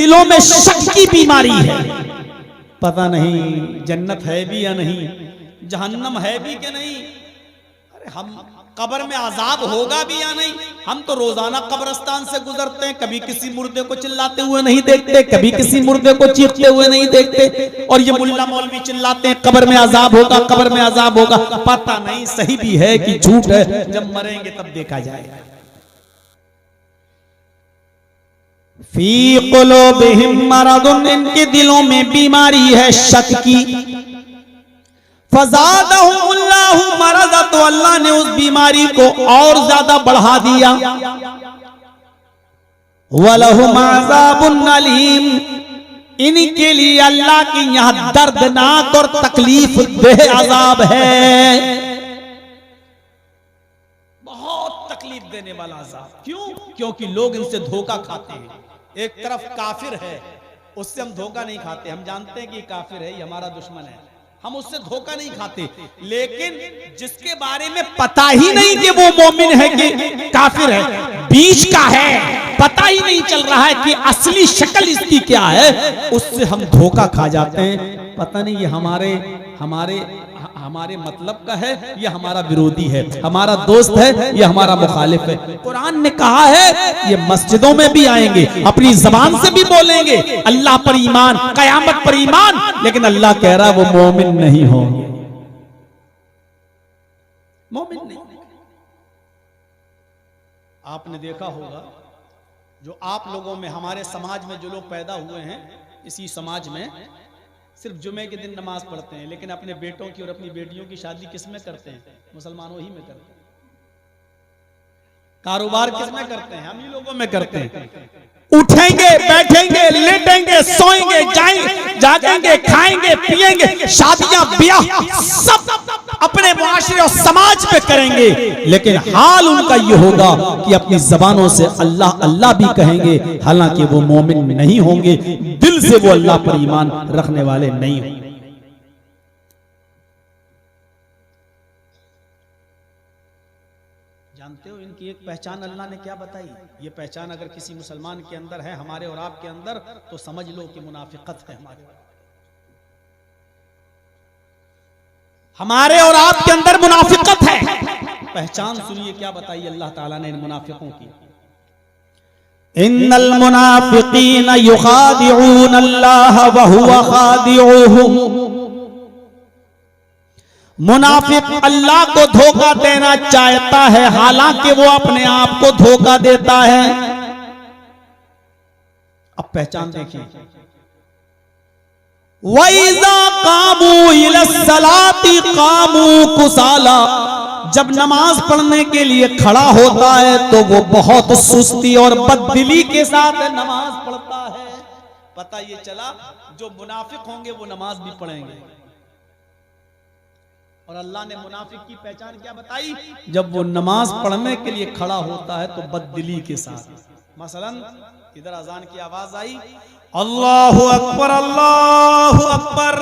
दिलों में शक की बीमारी है। पता नहीं जन्नत है भी या नहीं, जहन्नम है भी कि नहीं, अरे हम कब्र में अजाब होगा भी या नहीं। हम तो रोजाना कब्रिस्तान से गुजरते हैं, कभी किसी मुर्दे को चिल्लाते हुए नहीं देखते, कभी किसी मुर्दे को चीखते हुए नहीं देखते। और ये मुल्ला मौलवी चिल्लाते हैं कब्र में अजाब होगा, कब्र में अजाब होगा। पता नहीं सही भी है कि झूठ है, जब मरेंगे तब देखा जाएगा। फी कुलूबिहिम मरदुन, इनके दिलों में बीमारी है शक की। फज़ादहुमुल्लाहु मरदा, तो अल्लाह ने उस बीमारी को और ज्यादा बढ़ा दिया। वलहुम अज़ाबुन अलीम, इनके लिए अल्लाह की यहां दर्दनाक और तकलीफ देह अजाब है, बहुत तकलीफ देने वाला अजाब। क्यों? क्योंकि लोग इनसे धोखा खाते हैं। एक तरफ काफिर है, उससे हम धोखा नहीं खाते, हम जानते हैं कि काफिर है, ये हमारा दुश्मन है, हम उससे धोखा नहीं खाते। लेकिन जिसके बारे में पता ही नहीं कि वो मोमिन है कि काफिर है, बीच का है, पता ही नहीं चल रहा है कि असली शक्ल इसकी क्या है, उससे हम धोखा खा जाते हैं। पता नहीं ये हमारे मतलब का है, ये हमारा विरोधी है, हमारा दोस्त है, ये हमारा मुखालिफ है। कुरान ने कहा है ये मस्जिदों में भी आएंगे, अपनी जबान से भी बोलेंगे अल्लाह पर ईमान, कयामत पर ईमान, लेकिन अल्लाह कह रहा वो मोमिन नहीं होंगे, मोमिन नहीं। आपने देखा होगा जो आप लोगों में, हमारे समाज में जो लोग पैदा हुए हैं, इसी समाज में सिर्फ जुमे के दिन नमाज पढ़ते हैं, लेकिन अपने बेटों की और अपनी बेटियों की शादी किसमें करते हैं? मुसलमानों ही में करते हैं। कारोबार किसमें करते हैं? हम ही लोगों में करते हैं। उठेंगे, बैठेंगे, लेटेंगे, सोएंगे, जागेंगे, खाएंगे, पिएंगे, शादियां ब्याह सब अपने मुआशरे और समाज पे करेंगे, लेकिन हाल उनका ये होगा कि अपनी जबानों से अल्लाह अल्लाह भी कहेंगे, हालांकि वो मोमिन नहीं होंगे, दिल से वो अल्लाह पर ईमान रखने वाले नहीं होंगे। जानते हो इनकी एक पहचान अल्लाह ने क्या बताई? ये पहचान अगर किसी मुसलमान के अंदर है, हमारे और आपके अंदर, तो समझ लो कि मुनाफिकत है हमारे और आपके अंदर मुनाफिकत है। पहचान सुनिए क्या बताई अल्लाह ताला ने इन मुनाफिकों की। इन्नल मुनाफिकीन युखादिऊन अल्लाह व हुवा खादिऊहुम, मुनाफिक अल्लाह को धोखा देना चाहता है, हालांकि वो अपने आप को धोखा देता है। अब पहचान देखिए, वइज़ा कामू इलस्सलाति कामू कुसाला, जब नमाज पढ़ने के लिए खड़ा होता है तो वो बहुत सुस्ती और बददिली के साथ नमाज पढ़ता है। पता ये चला जो मुनाफिक होंगे वो नमाज भी पढ़ेंगे। और अल्लाह ने मुनाफिक की पहचान क्या बताई? जब वो नमाज पढ़ने के लिए खड़ा होता है तो बददिली के साथ। मसलन इधर अजान की आवाज आई, अल्लाहु अकबर, अल्लाहु अकबर,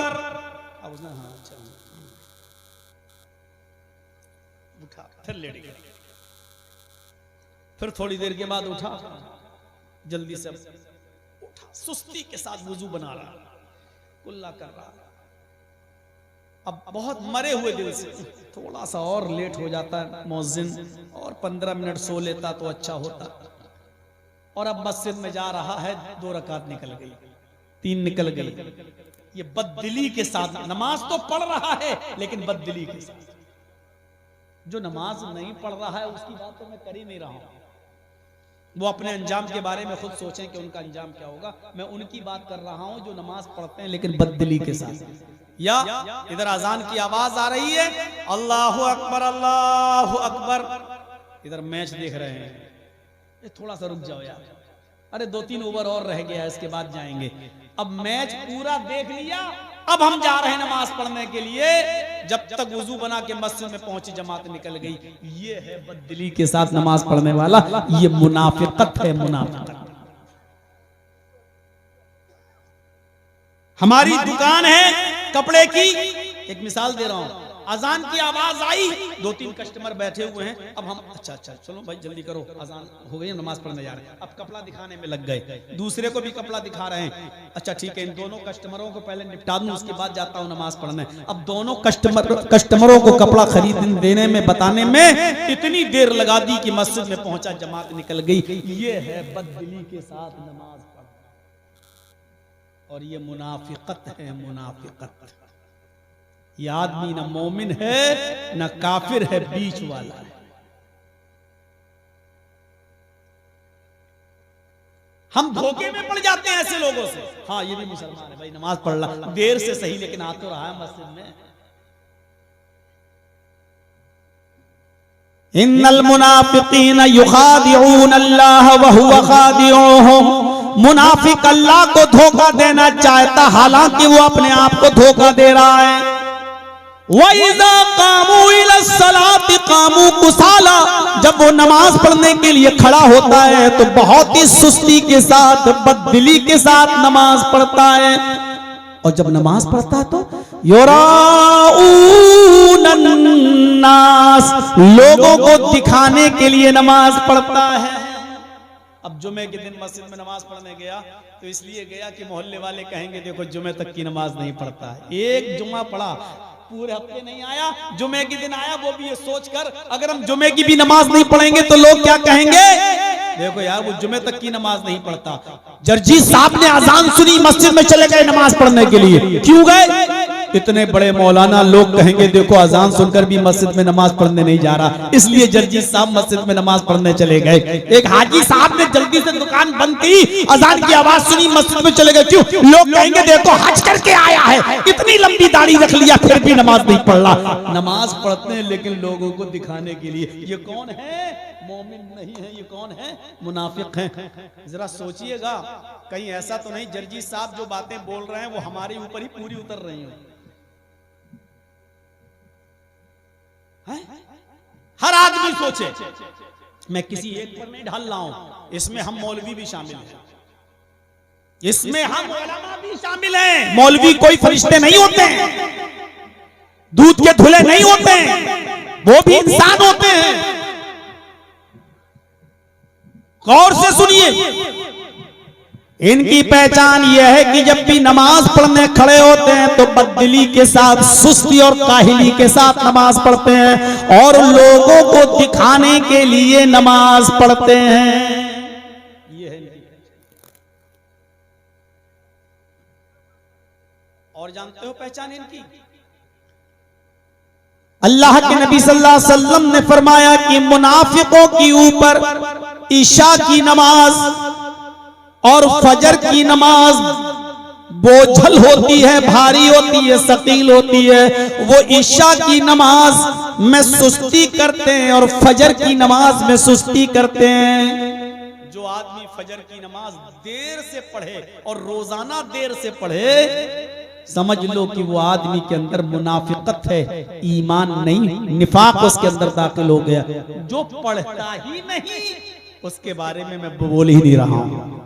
उठा, फिर लेट गया, फिर थोड़ी देर के बाद उठा, जल्दी से उठा, सुस्ती के साथ वुजू बना रहा, कुल्ला कर रहा। अब बहुत मरे हुए दिल से थोड़ा सा और लेट हो जाता है मौज़िन, और 15 मिनट सो लेता तो अच्छा होता। और अब मस्जिद में जा रहा है, 2 रकात निकल गई, 3 निकल गई। ये बददिली के साथ नमाज तो पढ़ रहा है, लेकिन बददिली के साथ। जो नमाज नहीं पढ़ रहा है उसकी बात तो मैं कर ही नहीं रहा हूं, वो अपने अंजाम के बारे में खुद सोचें कि उनका अंजाम क्या होगा। मैं उनकी बात कर रहा हूं जो नमाज पढ़ते हैं लेकिन बददिली के साथ। या इधर अजान की आवाज आ रही है, अल्लाहु अकबर, अल्लाहु अकबर, इधर मैच देख रहे हैं, थोड़ा सा रुक जाओ यार, अरे 2-3 ओवर और रह गया, इसके बाद जाएंगे। अब मैच पूरा देख लिया, अब हम जा रहे हैं नमाज पढ़ने के लिए। जब तक वुजू बना के मस्जिद में पहुंची, जमात निकल गई। ये है बददिली के साथ नमाज पढ़ने वाला, ये मुनाफिकत है, मुनाफिकत। हमारी दुकान है कपड़े की, एक मिसाल दे रहा हूं, अजान की आवाज आई, 2-3 कस्टमर बैठे हुए हैं। अब हम अच्छा चलो भाई जल्दी करो, अजान हो गई, नमाज पढ़ने जा रहे हैं। अब कपड़ा दिखाने में लग गए, दूसरे को भी कपड़ा दिखा रहे हैं। अच्छा ठीक है, इन दोनों कस्टमरों को पहले निपटा दूं, उसके बाद जाता हूं नमाज पढ़ने। अब दोनों कस्टमरों को कपड़ा खरीद देने में, बताने में इतनी देर लगा दी कि मस्जिद में पहुंचा, जमात निकल गई। ये है बददिली के साथ नमाज पढ़ना, और ये मुनाफिकत है, मुनाफिकत। ये आदमी न मोमिन है न काफिर है, बीच वाला है। हम धोखे में पड़ जाते हैं ऐसे लोगों से। हाँ ये भी मुसलमान है भाई, नमाज पढ़ रहा, देर से सही लेकिन आ तो रहा है मस्जिद में। इन्नल मुनाफिकीन युखादिऊन अल्लाह व हुवा खादिऊहुम। मुनाफिक अल्लाह को धोखा देना चाहता, हालांकि वो अपने आप को धोखा दे रहा है। वइज़ा कामू इलस्सलाति कामू कुसाला। जब वो नमाज पढ़ने के लिए खड़ा होता है तो बहुत ही सुस्ती के साथ, बददिली के साथ नमाज पढ़ता है। और जब नमाज पढ़ता है तो युराऊन अन्नास, लोगों को दिखाने के लिए नमाज पढ़ता है। अब जुमे के दिन मस्जिद में नमाज पढ़ने गया तो इसलिए गया कि मोहल्ले वाले कहेंगे देखो जुमे तक की नमाज नहीं पढ़ता है। एक जुमा पढ़ा, पूरे हफ्ते नहीं आया, जुमे के दिन आया, वो भी ये सोचकर अगर हम जुमे की भी नमाज नहीं पढ़ेंगे तो लोग क्या कहेंगे, देखो यार वो जुमे तक की नमाज नहीं पढ़ता। जर्जी साहब ने अजान सुनी, मस्जिद में चले गए नमाज पढ़ने के लिए। क्यों गए? इतने बड़े मौलाना, लोग कहेंगे देखो अजान सुनकर भी मस्जिद में नमाज पढ़ने नहीं जा रहा, इसलिए जर्जी साहब मस्जिद में नमाज पढ़ने चले गए। एक हाजी साहब ने जल्दी से दुकान बंद की, अजान की आवाज सुनी, मस्जिद में चले गए। क्यों? लोग कहेंगे देखो हज करके आया है, इतनी लंबी दाढ़ी रख लिया फिर भी नमाज नहीं पढ़ रहा। नमाज पढ़ते हैं लेकिन लोगों को दिखाने के लिए। ये कौन है? मोमिन नहीं है। ये कौन है? मुनाफिक है। जरा सोचिएगा, कहीं ऐसा तो नहीं जर्जी साहब जो बातें बोल रहे हैं वो हमारे ऊपर ही पूरी उतर रही है? हर आदमी सोचे, मैं किसी एक पर नहीं ढल रहा हूं, इसमें हम मौलवी भी शामिल हैं, इसमें हम उलमा भी शामिल हैं। मौलवी कोई फरिश्ते नहीं होते हैं, दूध के धुले नहीं होते हैं, वो भी इंसान होते हैं। गौर से सुनिए, इनकी पहचान यह है कि जब भी नमाज पढ़ने खड़े होते हैं तो बददिली के साथ, सुस्ती और काहिली के साथ नमाज पढ़ते हैं और लोगों को दिखाने के लिए नमाज पढ़ते हैं। ये है इनकी। और जानते हो पहचान इनकी? अल्लाह के नबी सल्लल्लाहु अलैहि वसल्लम ने फरमाया कि मुनाफिकों के ऊपर ईशा की नमाज और फजर की नमाज बोझल होती है, भारी होती है, सकील होती है। वो ईशा की नमाज में सुस्ती करते हैं और फजर की नमाज में सुस्ती करते हैं। जो आदमी फजर की नमाज देर से पढ़े और रोजाना देर से पढ़े, समझ लो कि वो आदमी के अंदर मुनाफिकत है, ईमान नहीं, निफाक उसके अंदर दाखिल हो गया। जो पढ़ता ही नहीं उसके बारे में मैं बोल ही नहीं रहा हूं।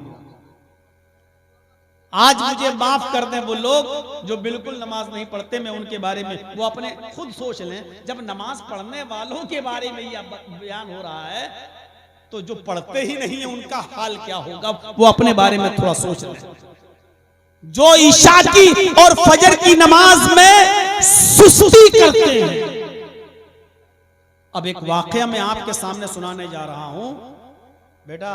आज मुझे माफ कर दें वो लोग जो बिल्कुल नमाज नहीं पढ़ते, मैं उनके बारे में, वो अपने खुद सोच लें। जब नमाज पढ़ने वालों के बारे में यह बयान हो रहा है तो जो पढ़ते ही नहीं है उनका हाल क्या होगा, वो अपने बारे में थोड़ा सोच लें। जो ईशा की और फजर की नमाज में सुस्ती करते हैं। अब एक वाकया मैं आपके सामने सुनाने जा रहा हूं। बेटा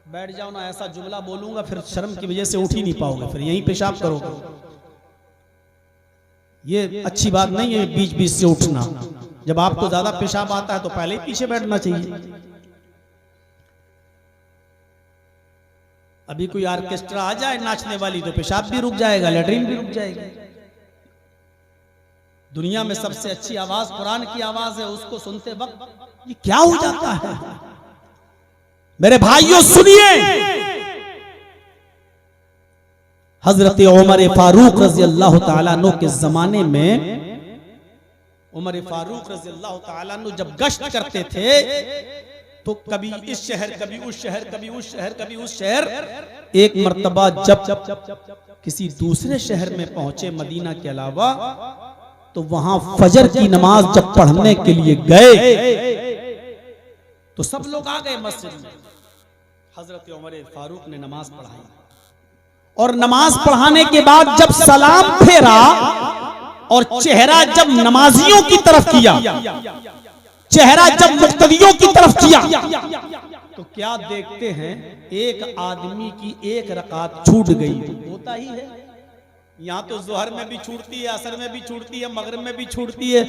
बैठ जाओ ना, ऐसा जुमला बोलूंगा फिर शर्म की वजह से उठ ही नहीं पाओगे, फिर यहीं पेशाब करोगे। ये अच्छी बात नहीं है बीच बीच से उठना। जब आपको ज्यादा पेशाब आता है तो पहले ही पीछे बैठना चाहिए। अभी कोई ऑर्केस्ट्रा आ जाए नाचने वाली तो पेशाब भी रुक जाएगा, लैट्रिन भी रुक जाएगी। दुनिया में सबसे अच्छी आवाज कुरान की आवाज है, उसको सुनते वक्त ये क्या हो जाता है। मेरे भाइयों सुनिए, हजरत उमर फारूक रजी अल्लाह तआला अन्हु के जमाने में, उमर फारूक रजी अल्लाह तआला अन्हु जब गश्त करते थे तो कभी इस शहर, कभी उस शहर, कभी उस शहर, कभी उस शहर। एक मर्तबा जब किसी दूसरे शहर में पहुंचे मदीना के अलावा, तो वहां फजर की नमाज जब पढ़ने के लिए गए तो सब लोग आ गए मस्जिद में। हजरत उमर फारूक ने नमाज पढ़ाई और नमाज पढ़ाने के बाद जब सलाम फेरा और चेहरा जब नमाजियों की तरफ किया, चेहरा जब मुक्तदियों की तरफ किया, तो क्या देखते हैं, एक आदमी की एक रकात छूट गई। होता ही है, यहाँ तो जोहर में भी छूटती है, असर में भी छूटती है, मगरिब में भी छूटती है,